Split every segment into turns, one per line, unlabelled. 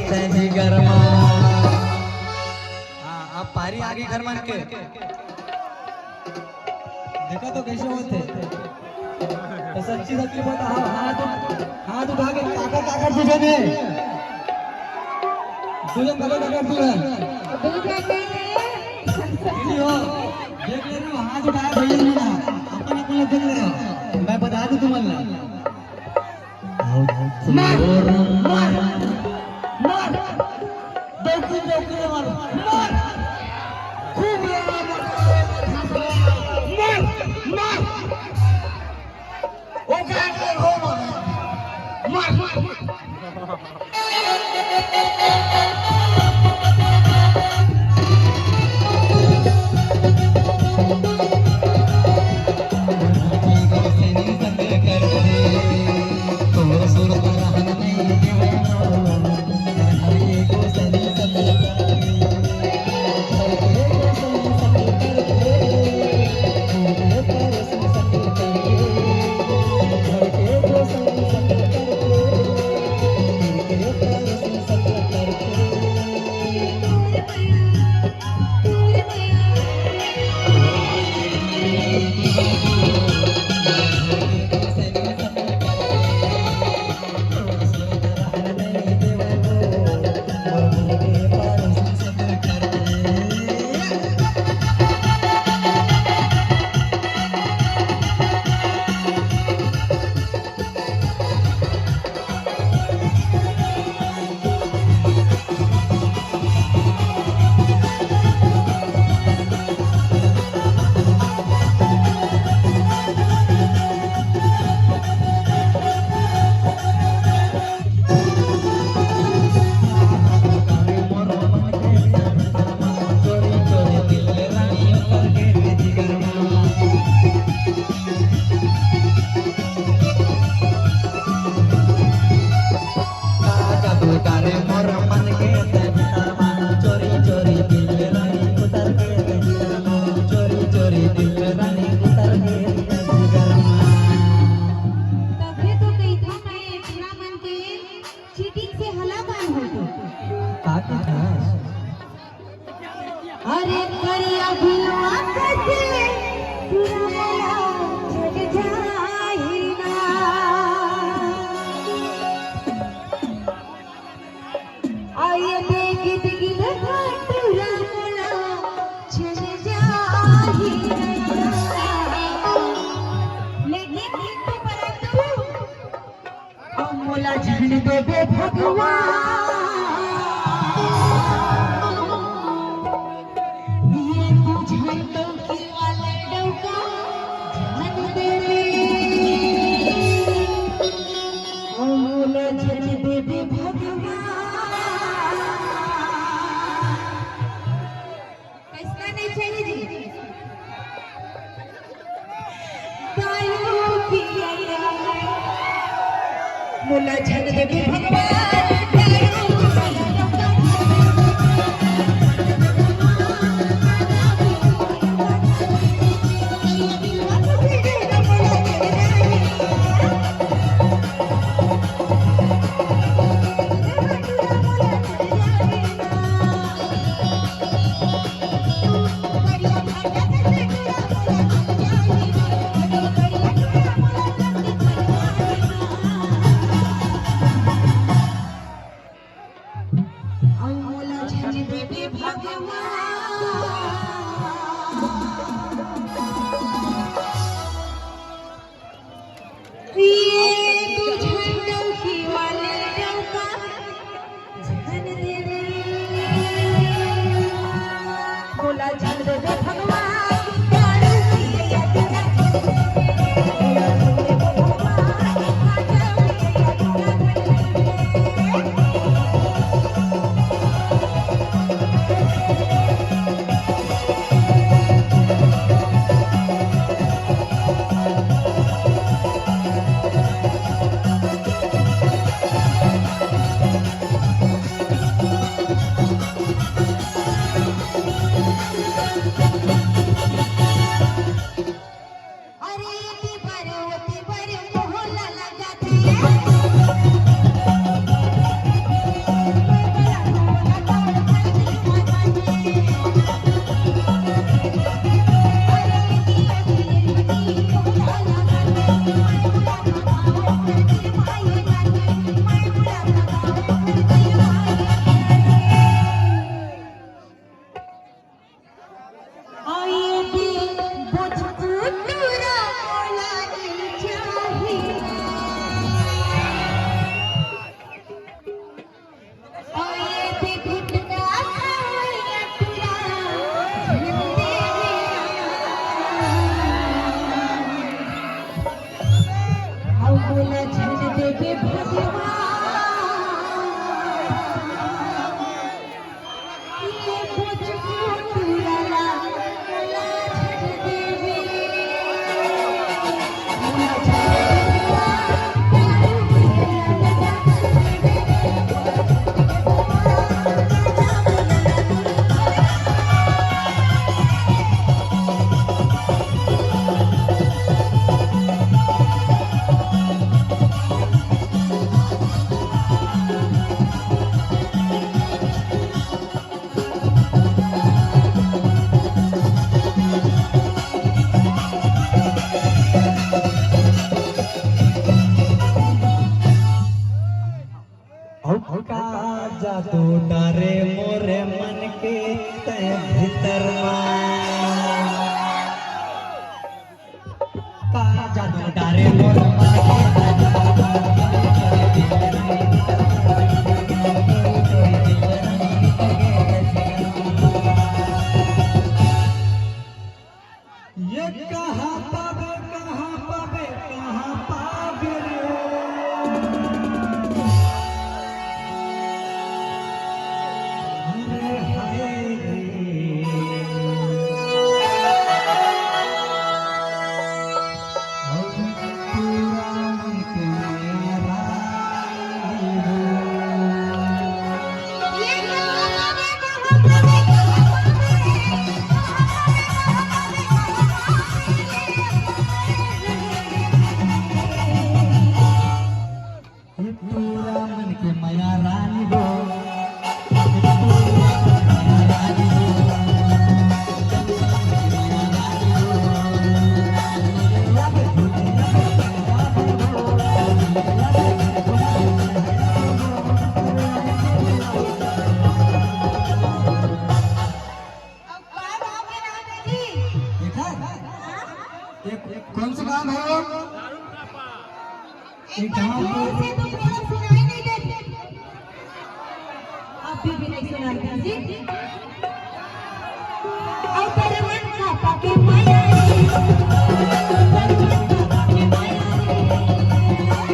तेजी गरमा। हाँ अब पारी आगे घर मान के देखा तो कैसे होते तो सच्ची सच्ची बता। हाथ उठा के काका काका तुझे ने तुझे काका काका तुझे देख ले रहे हो हाथ उठाया भैया ने ना अपन अपन देख ले रहे हो। मैं बता दूं तुम्हारा मार मार मार देखो देखो मार मार खूब मार ओ गाड़ी हो मार मार
अरे करिया भिलवा कसे पूरा जग जाहिना आये देखित गिल पूरा मोला जग जाहिना लेकिन तो परंतु ओ मोला झंड देवे भगवान मोला झन देवी भगवान
डारे मोरे मन के तय भीतर का जादू डारे मोरे मन ये कहाँ पावे रे अरे हाय रे हम पूरा मन के मेरा ये पूरा मन के माया रानी हो कौन सा गाँव है वो? एक गाँव
से तो पूरा सुनाई नहीं देते। अभी भी नहीं सुनाई देती। और तेरे मन का पाके माया रे। तेरे मन का पाके माया रे।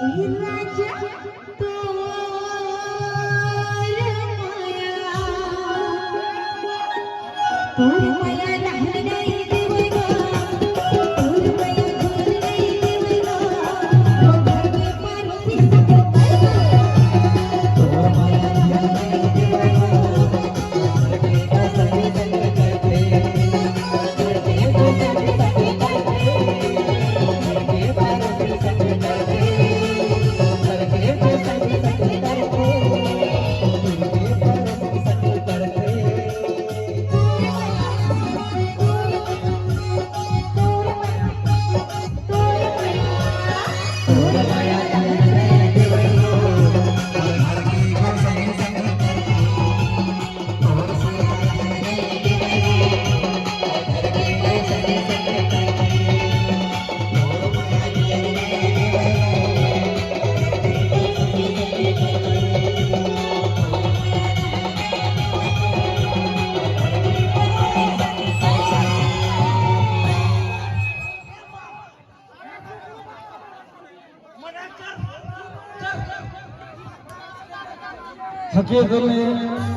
राजा तोर माया रहने नहीं देवेगा तोर माया झूल नहीं देवेगा वो घर के पानी तोर माया रहने नहीं देवेगा घर के सभी संग करते घर के सभी संग करते घर के पानी संग करते
हकीकत में